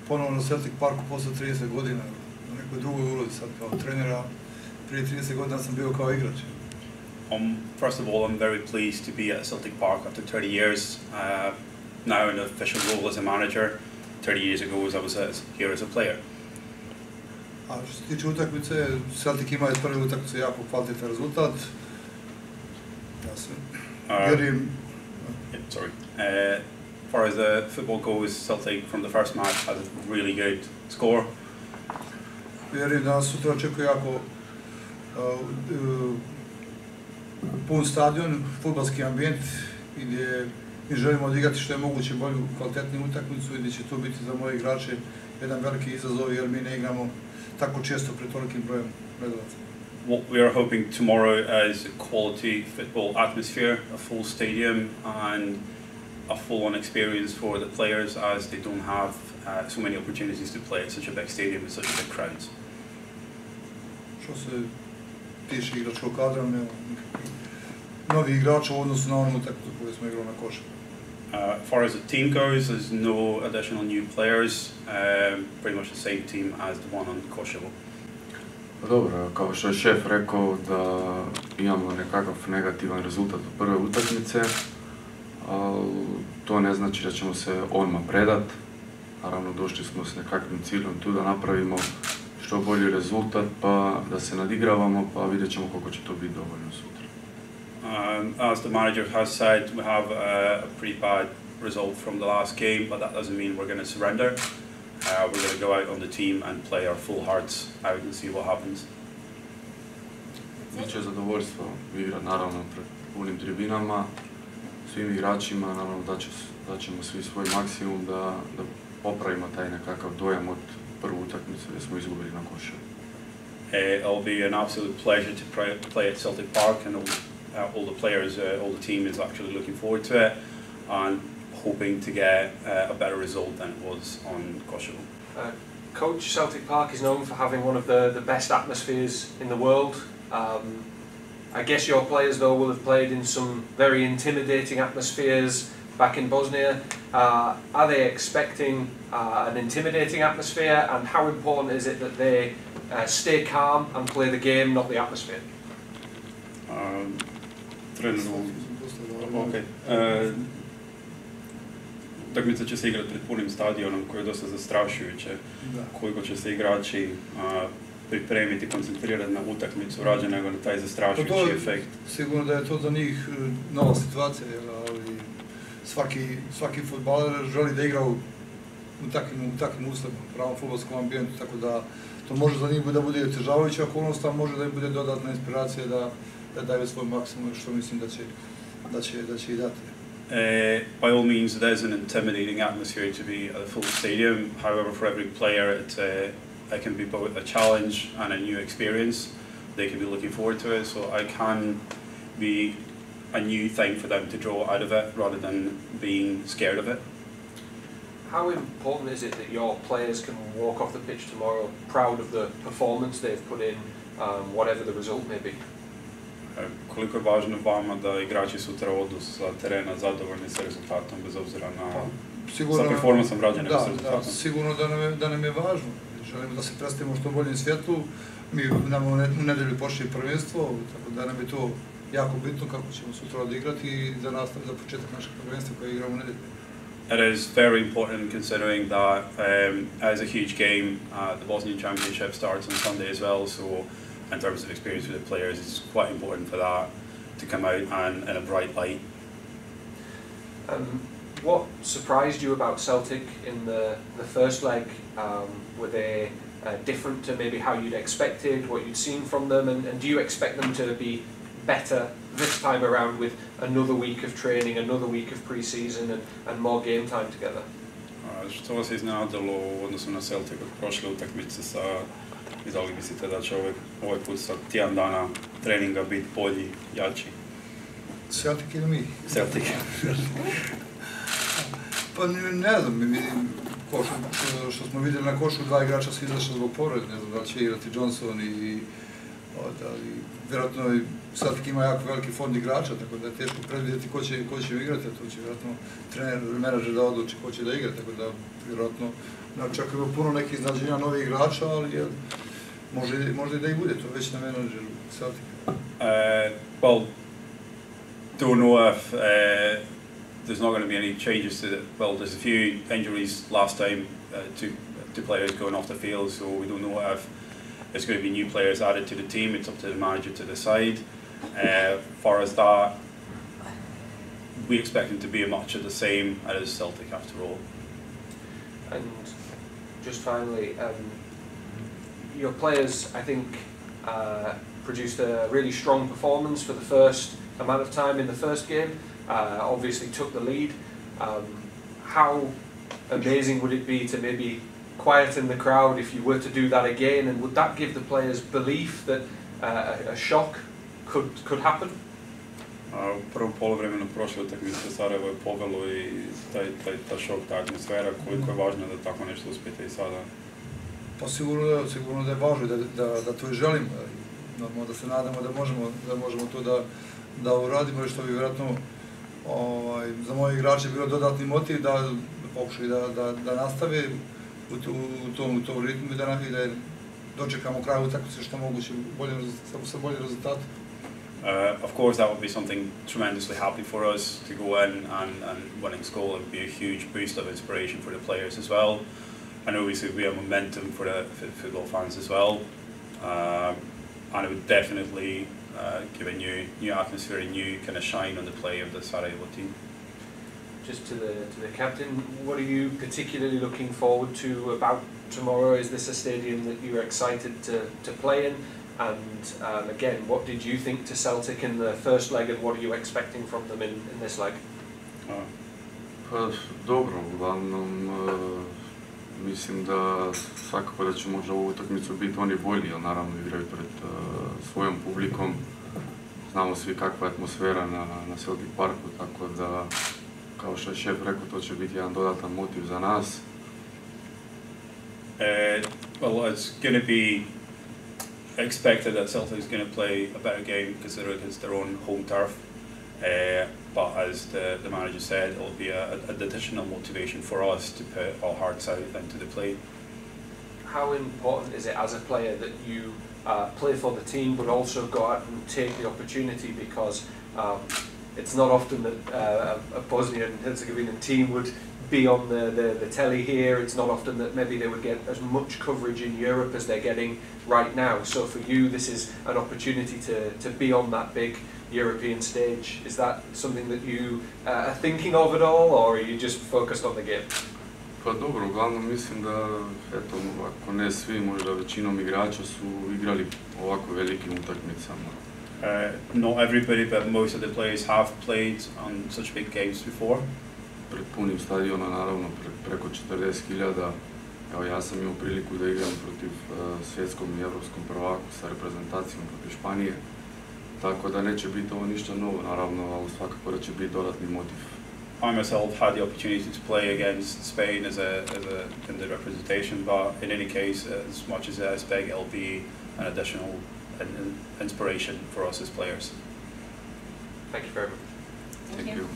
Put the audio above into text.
ponovno na Celtic Parku posle 30 godina, na nekoj drugoj ulozi sad kao trenera. Prije 30 godina sam bio kao igrač. First of all, I'm very pleased to be at Celtic Park after 30 years. Now in an official role as a manager. 30 years ago I was here as a player. A što se tiče utakmice, Celtic ima iz prve utakmice jako kvalitetan rezultat. Ja se vjerujem... As far as the football goes, Celtic from the first match has a really good score. Vjerujem da nas sutra očekuje jako pun stadion, fudbalski ambijent gdje mi želimo odigrati što je moguće bolju, kvalitetniju utakmicu i gdje će to biti za moje igrače jedan veliki izazov jer mi ne igramo tako često pred tolikim brojem gledalaca. What we are hoping tomorrow is a quality football atmosphere, a full stadium and a full-on experience for the players as they don't have so many opportunities to play at such a big stadium with such big crowds. Što se tiče igračkog kadra, nema nikakvih novih igrača u odnosu na onu utakmicu koju smo igrali na Koševu. As far as the team goes, there's no additional new players, pretty much the same team as the one on Koševu. Dobro, kao što je šef rekao da imamo nekakav negativan rezultat od prve utakmice, ali to ne znači da ćemo se odmah predat. Naravno, došli smo s nekakvim ciljem tu da napravimo što bolji rezultat, pa da se nadigravamo, pa vidjet ćemo koliko će to biti dovoljno sutra. As the manager has said, we have a pretty bad result from the last game, but that doesn't mean we're going to surrender. We're going to go out on the team and play our full hearts out and see what happens. Biće zadovoljstvo igrati naravno pred punim tribinama, svim igračima, naravno da ćemo svi svoj maksimum da popravimo taj nekakav dojam od prvu utakmicu gdje smo izgubili na Koševu. It'll be an absolute pleasure to play at Celtic Park, and all the players, all the team is actually looking forward to it and hoping to get a better result than it was on Koševu. Coach, Celtic Park is known for having one of the best atmospheres in the world. I guess your players though will have played in some very intimidating atmospheres back in Bosnia. Are they expecting an intimidating atmosphere, and how important is it that they stay calm and play the game, not the atmosphere? Utakmica će se igrati pred punim stadionom koji je dosta zastrašujuće. Koliko će se igrači pripremiti, koncentrirati na utakmicu rađe nego na taj zastrašujući efekt. Sigurno da je to za njih nova situacija, ali svaki fudbaler želi da igra u takvim uslovima, u pravom fudbalskom ambijentu, tako da to može za njih da bude otežavajuća okolnost, a može da im bude dodatna inspiracija da daju svoj maksimum, što mislim da će i dati. By all means, it is an intimidating atmosphere to be at a full stadium. However, for every player, it can be both a challenge and a new experience. They can be looking forward to it, so it can be a new thing for them to draw out of it rather than being scared of it. How important is it that your players can walk off the pitch tomorrow proud of the performance they've put in, whatever the result may be? Koliko je važno vama da igrači sutra odu sa terena zadovoljni sa rezultatom, bez obzira sa performansom rađenim s rezultatom? Da, sigurno da nam je važno. Želimo da se predstavimo što boljem svijetu. Mi nam u nedelju počne prvenstvo, tako da nam je to jako bitno kako ćemo sutra odigrati i za nastav za početak našeg prvenstva koje igramo u nedelju. It is very important considering that as a huge game, the Bosnian Championship starts on Sunday as well, so in terms of experience with the players, it's quite important for that to come out and in a bright light. What surprised you about Celtic in the first leg? Were they different to maybe how you'd expected, what you'd seen from them, and do you expect them to be better this time around with another week of training, another week of pre-season and more game time together? Što vas je iznenadilo u odnosu na Celtic od prošle utakmice i da li mislite da će ovaj put sa tjedan dana treninga biti bolji, jači? Celtic ili mi? Celtic. Pa ne znam, što smo vidjeli na košu, dva igrača su izašli zbog povrede, ne znam da li će igrati Johnson i Ali vjerojatno Celtic ima jako veliki fond igrača, tako da je teško predvidjeti ko će igrati, to će vjerojatno trener ili menadžer da odluči ko će da igra, tako da vjerojatno očekujemo puno nekih iznađenja novih igrača, ali možda i da i bude, to već na menadžeru Celtica. Well, don't know if there's not going to be any changes to well, there's a few injuries last time, two players going off the field, so we don't know if there's going to be new players added to the team. It's up to the manager to decide. Far as that, we expect him to be much of the same as Celtic after all. And just finally, your players, I think, produced a really strong performance for the first amount of time in the first game. Obviously took the lead. How amazing would it be to maybe quieten the crowd if you were to do that again, and would that give the players belief that a shock could happen? U prvom poluvremenu prošle utakmice Sarajevo je povelo i ta šok, ta atmosfera, koliko je važno da tako nešto uspijete i sada? Pa sigurno da je važno da to i želimo. Normalno da se nadamo da možemo to da uradimo, što bi vjerojatno za moje igrače bilo dodatni motiv da pokušaju da nastave u tom ritmu i da dočekamo kraj utakmice što moguće sa boljim rezultatom. Of course, that would be something tremendously happy for us to go in and winning goal. It would be a huge boost of inspiration for the players as well. And obviously, we have momentum for the football fans as well. And it would definitely give a new atmosphere, a new kind of shine on the play of the Sarajevo team. Just to the captain, what are you particularly looking forward to about tomorrow? Is this a stadium that you're excited to play in? And again, what did you think to Celtic in the first leg, and what are you expecting from them in this leg? Pa dobro, uglavnom mislim da svakako da će možda ovu utakmicu biti oni bolji, jer naravno igraju pred svojom publikom. Znamo svi kakva je atmosfera na Celtic Parku, tako da, kao što je šef rekao, to će biti jedan dodatan motiv za nas. Well, it's going to be expected that Celtic is going to play a better game because they're against their own home turf. But as the manager said, it will be an additional motivation for us to put our hearts out into the play. How important is it as a player that you play for the team but also go out and take the opportunity, because it's not often that a Bosnian and Herzegovinian team would be on the telly here. It's not often that maybe they would get as much coverage in Europe as they're getting right now. So for you, this is an opportunity to be on that big European stage. Is that something that you are thinking of at all, or are you just focused on the game? Pa dobro, uglavnom mislim da, eto, ako ne svi, možda većinom igrača su igrali ovako velikim utakmicama. Not everybody, but most of the players have played on such big games before. Pred punim stadionom, naravno, preko 40.000. Evo, ja sam imao priliku da igram protiv svjetskom i evropskom prvaku sa reprezentacijom protiv Španije. Tako da neće biti ovo ništa novo, naravno, ali svakako da će biti dodatni motiv. I myself had the opportunity to play against Spain as in the representation, but in any case, as much as it's big, it'll be an additional inspiration for us as players. Thank you very much. Thank you.